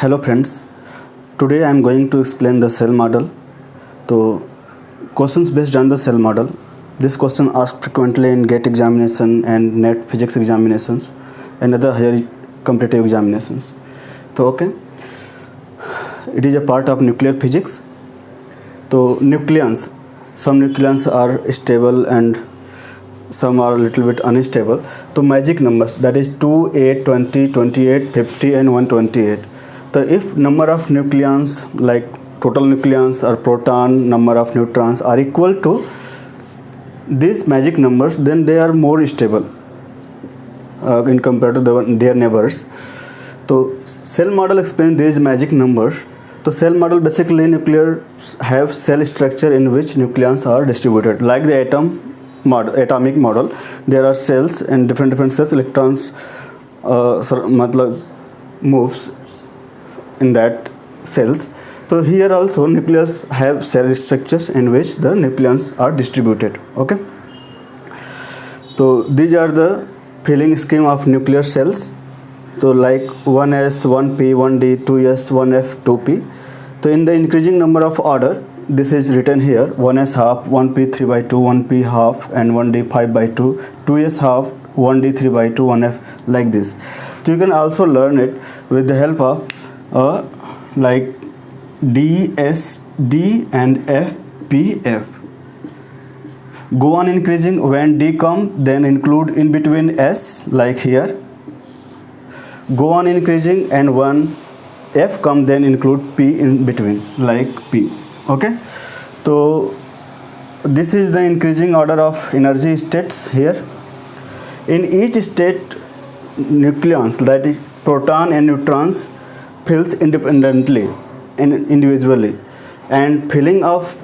Hello friends, today I am going to explain the cell model. So questions based on the cell model. This question asked frequently in GATE examination and NET physics examinations and other higher competitive examinations. So okay, it is a part of nuclear physics. So nucleons, some nucleons are stable and some are a little bit unstable. So magic numbers, that is 2, 8, 20, 28, 50 and 128. So if number of nucleons, like total nucleons or proton, number of neutrons are equal to these magic numbers, then they are more stable in compared to their neighbors. So cell model explains these magic numbers. So cell model, basically nuclear have cell structure in which nucleons are distributed. Like the atomic model, there are cells and different cells, electrons moves in that cells. So here also nucleus have cell structures in which the nucleons are distributed. Okay. So these are the filling scheme of nuclear cells. So like 1s, 1p, 1d, 2s, 1f, 2p. So in the increasing number of order, this is written here: 1s half, 1p 3 by 2, 1p half, and 1d 5 by 2, 2s half, 1d 3 by 2, 1f, like this. So you can also learn it with the help of like D, S, D and F, P, F. Go on increasing. When D come, then include in between S, like here. Go on increasing, and when F come, then include P in between, like P. Okay. So this is the increasing order of energy states here. In each state, nucleons, that is proton and neutrons, fills independently and individually, and filling of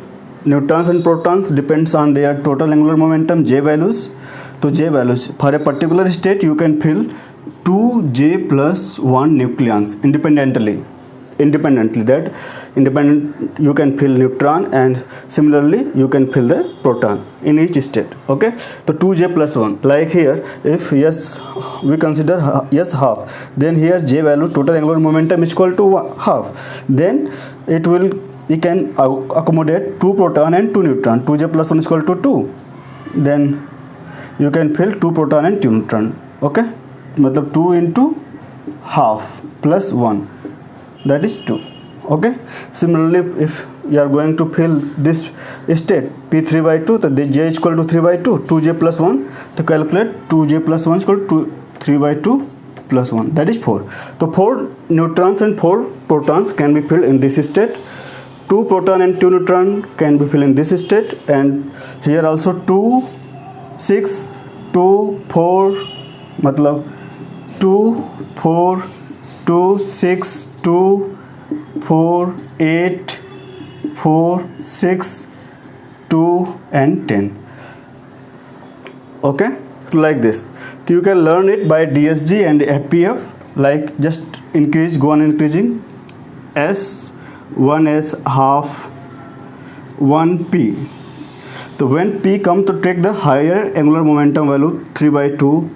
neutrons and protons depends on their total angular momentum, J values. So J values for a particular state, you can fill 2J plus 1 nucleons independently. That independent, you can fill neutron, and similarly you can fill the proton in each state. Okay. So 2J plus 1, like here, if yes we consider yes half, then here J value, total angular momentum, is equal to half. Then it can accommodate 2 proton and 2 neutron. 2J plus 1 is equal to 2. Then you can fill 2 proton and 2 neutron. Okay. Matlab 2 into half plus 1, that is 2. Okay. Similarly, if you are going to fill this state P3 by 2, so the J is equal to 3 by 2, 2J plus 1, to calculate 2J plus 1 is equal to 3 by 2 plus 1, that is 4. So 4 neutrons and 4 protons can be filled in this state. 2 proton and 2 neutron can be filled in this state, and here also 2, 6, 2, 4, matlab 2, 4, 2, 6, 2, 4, 8, 4, 6, 2 and 10. Okay, like this. So you can learn it by DSG and FPF, like just increase, go on increasing. S, 1s half, 1p. So when P come to take the higher angular momentum value, 3 by 2,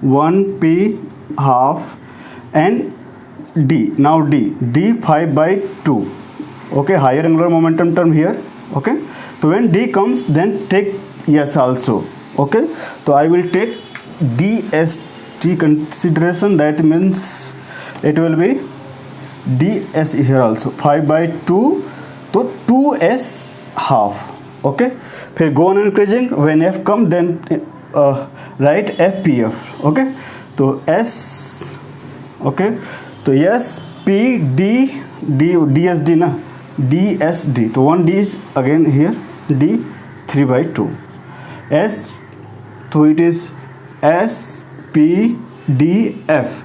1p half, and D. Now D 5 by 2. Okay, higher angular momentum term here. Okay. So when D comes, then take S also. Okay. So I will take DST consideration, that means it will be DS here also, 5 by 2, so 2S half. Okay. Then go on increasing. When F come, then write FPF. Okay. So S. Okay. So S, P, D, DSD na, DSD. So 1D is again here, D 3 by 2. S, so it is S, P, D, F.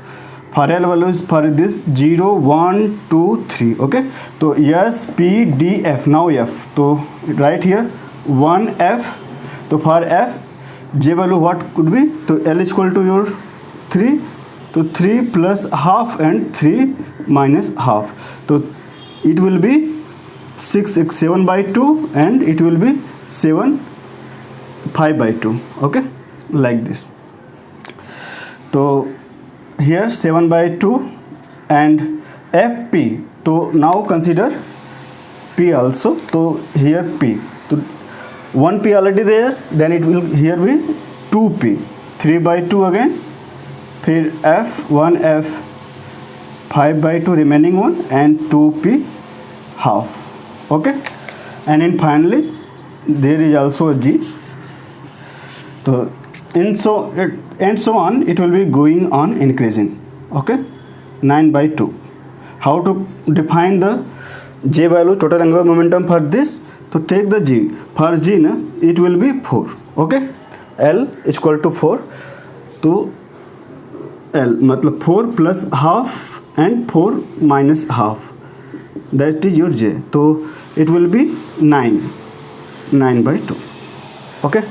For L values for this 0, 1, 2, 3. Okay. So S, P, D, F. Now F. So right here 1 F. So for F, J value what could be? So L is equal to your 3. So 3 plus half and 3 minus half. So it will be 7 by 2, and it will be 5 by 2. Okay, like this. So here 7 by 2 and Fp. तो now consider P also. So here P. So 1P already there, then it will here be 2P. 3 by 2 again. फिर F 1F 5 by 2 remaining one and 2P half. Okay. And then finally there is also a G. So and so on it will be going on increasing. Okay. 9 by 2. How to define the J value, total angular momentum for this? So take the G. For G na, it will be 4. Okay. L is equal to 4. तो L मतलब 4 plus half and 4 minus half, that is your J. तो it will be 9 by 2. Okay.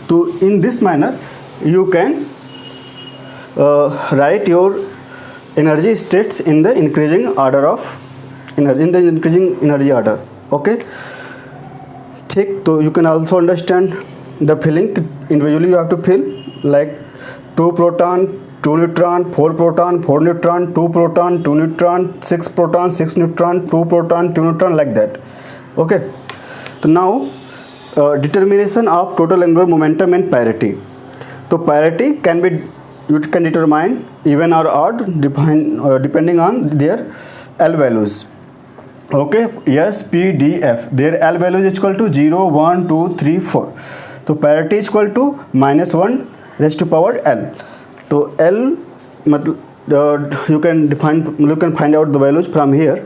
So in this manner you can write your energy states in the increasing order of increasing energy order. Okay. ठीक. तो you can also understand the filling. Individually you have to fill like 2 proton 2 neutron, 4 proton 4 neutron, 2 proton 2 neutron, 6 proton 6 neutron, 2 proton 2 neutron, like that. Okay. So now determination of total angular momentum and parity. So parity can be, you can determine even or odd depending on their L values. Okay. S, P, D, F, their L value is equal to 0 1 2 3 4. So parity is equal to -1 raised to power L. So L you can find out the values from here.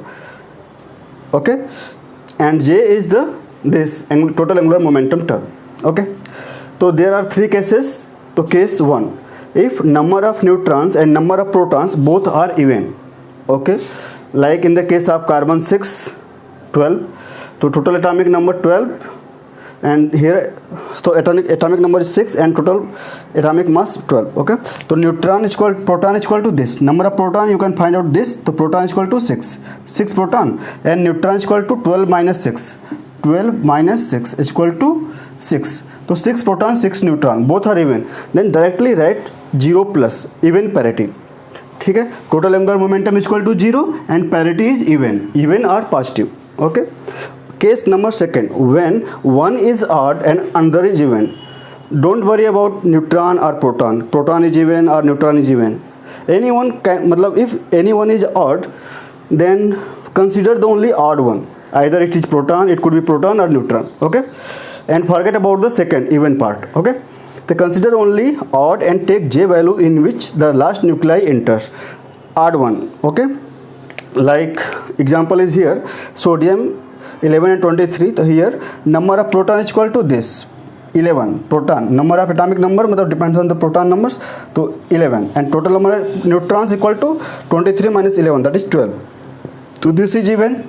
Okay. And J is this total angular momentum term. Okay. So there are 3 cases. So case 1, if number of neutrons and number of protons both are even. Okay. Like in the case of carbon 6 12. So total atomic number 12, and here so atomic number is 6 and total atomic mass 12. Okay. So proton is equal to this number of proton, you can find out this. So proton is equal to 6 proton, and neutron is equal to 12 minus 6 is equal to 6. So 6 proton 6 neutron both are even, then directly write 0 plus even parity. ठीक है. Total angular momentum is equal to 0 and parity is even और positive. Okay. Case number 2, when one is odd and another is even, don't worry about neutron or proton is even or neutron is even. Anyone can, मतलब if anyone is odd, then consider the only odd one, either it is proton, it could be proton or neutron. Okay. And forget about the second even part. Okay. They consider only odd and take J value in which the last nuclei enters, odd one. Okay. Like example is here, sodium 11 and 23. So here number of proton is equal to this 11 proton, number of atomic number मतलब depends on the proton numbers, तो 11, and total number of neutrons equal to 23 minus 11, that is 12. So this is even,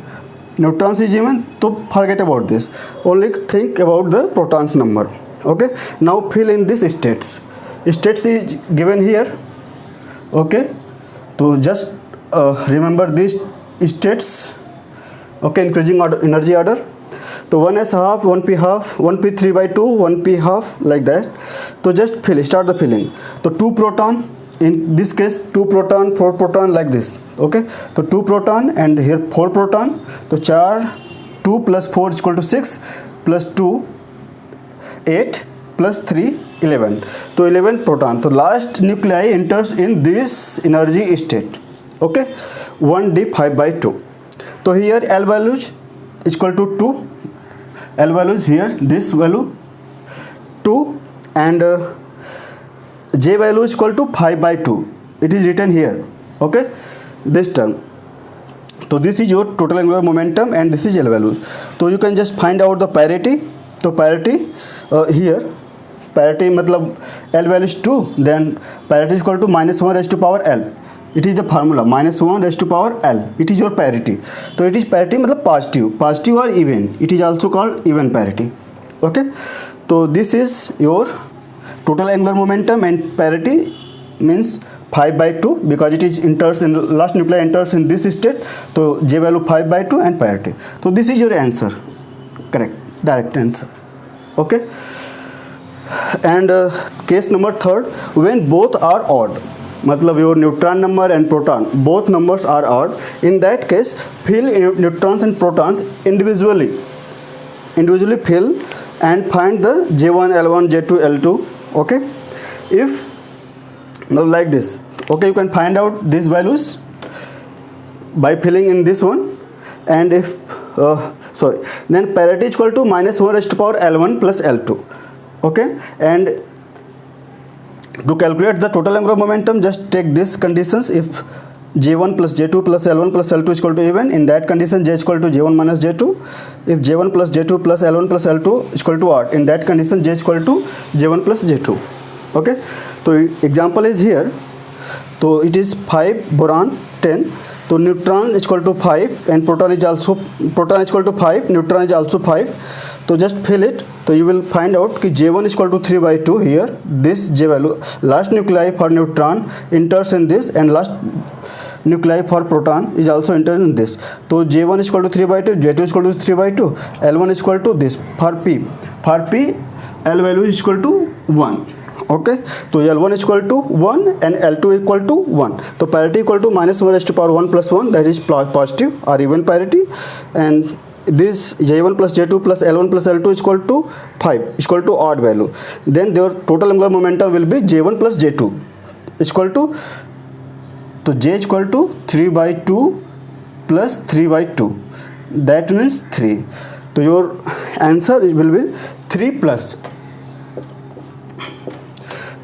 neutrons is even, so forget about this, only think about the protons number. Okay. Now fill in this states is given here. Okay. So just remember these states. Okay. Increasing order, energy order. So 1s half, 1p half, 1p 3 by 2, 1p half, like that. So just start the filling. So 2 proton, in this case 2 proton 4 proton, like this. Okay. So 2 proton and here 4 proton. So 2 plus 4 is equal to 6 plus 2 8 plus 3 11. So 11 proton. So last nuclei enters in this energy state. Okay. 1d 5 by 2. So here L values is equal to 2. L values here this value 2, and J value is equal to 5 by 2. It is written here. Okay. This term. So this is your total angular momentum and this is L value. So you can just find out the parity. So parity here, parity मतलब L value is 2, then parity is equal to -1 raised to power L. It is the formula, -1 raised to power L. It is your parity. So it is parity मतलब positive or even. It is also called even parity. Okay. So this is your total angular momentum, and parity means 5 by 2 because it is enters in last nuclei enters in this state. So J value 5 by 2 and parity. So this is your answer. Correct. Direct answer. Okay. And case number 3, when both are odd. मतलब your neutron number and proton both numbers are odd, in that case fill neutrons and protons individually fill and find the J1 L1 J2 L2. Okay, if now like this, okay, you can find out these values by filling in this one, and if then parity is equal to minus 1 raised to power L1 plus L2. Okay, and to calculate the total angular momentum, just take these conditions. If J1 plus J2 plus L1 plus L2 is equal to even, in that condition J is equal to J1 minus J2. If J1 plus J2 plus L1 plus L2 is equal to odd, in that condition J is equal to J1 plus J2. Okay, so example is here. So it is 5 boron 10. So neutron is equal to 5 and proton is equal to 5, neutron is also 5. So just fill it. So you will find out कि J1 is equal to 3 by 2 here. This J value, last nuclei for neutron enters in this, and last nuclei for proton is also entered in this. So J1 is equal to 3 by 2, J2 is equal to 3 by 2, L1 is equal to this. For P, L value is equal to 1. Okay, so L1 is equal to 1 and L2 equal to 1. So parity equal to minus 1 raised to power 1 plus 1, that is positive or even parity. And this J1 plus J2 plus L1 plus L2 is equal to 5, is equal to odd value. Then their total angular momentum will be J1 plus J2 is equal to, so J is equal to 3 by 2 plus 3 by 2, that means 3. So your answer will be 3 plus.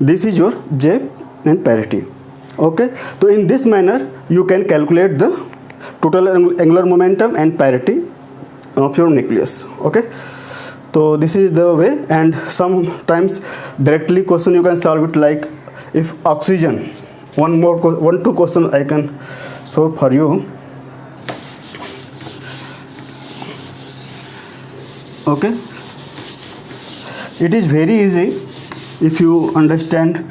This is your J and parity. Okay, so in this manner you can calculate the total angular momentum and parity of your nucleus. Okay, so this is the way, and sometimes directly question you can solve it, like if oxygen. One two question I can solve for you. Okay, it is very easy if you understand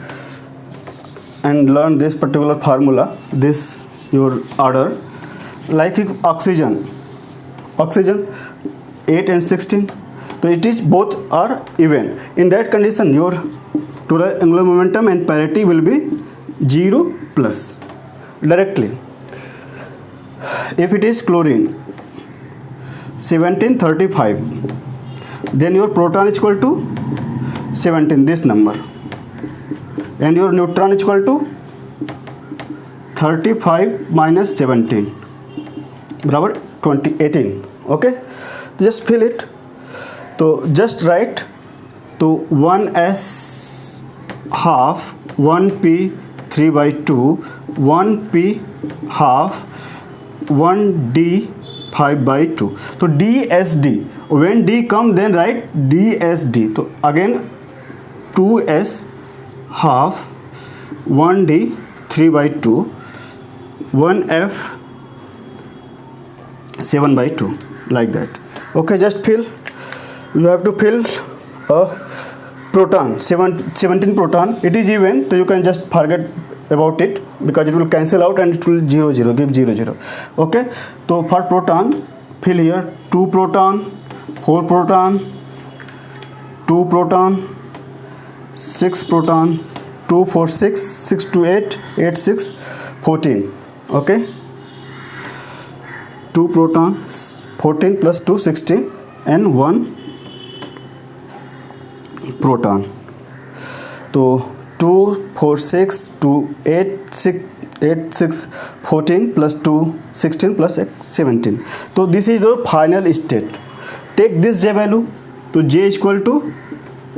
and learn this particular formula, this your order. Like if oxygen 8 and 16, so it is both are even. In that condition your total angular momentum and parity will be 0 plus directly. If it is chlorine 1735, then your proton is equal to 17, this number, and your neutron is equal to 35 minus 17 बराबर 18. Okay, just fill it. So just write to 1s half 1p 3 by 2 1p half 1d 5 by 2. So dsd, when d come then write dsd. So again 2s half 1d 3 by 2 1f 7 by 2, like that. Okay, just fill. You have to fill a proton, 17 proton. It is even, so you can just forget about it because it will cancel out and it will 0 0, give 0 0. Okay, so for proton fill here 2 proton, 4 proton, 2 proton, 6 proton, 2 4 6, 6 2 8, 8 6 14. Okay, 2 proton, 14 plus 2 16, and 1 proton. So 2 4 6 2 8 6 8 6 14 plus 2 16 plus 8 17. So this is the final state. Take this J value. So J is equal to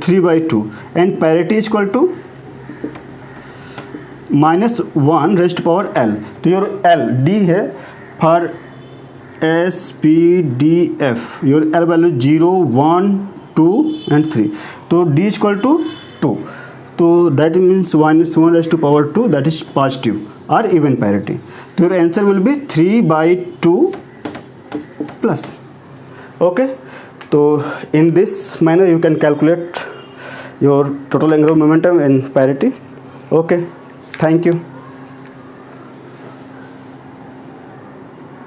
3 by 2 and parity is equal to minus 1 raised to power L. तो your L D है for S P D F. Your L value 0 1 2 and 3. So D is equal to 2. So that means minus 1 raised to power 2, that is positive or even parity. So your answer will be 3 by 2 plus. Okay. So in this manner you can calculate your total angular momentum and parity. Okay, thank you.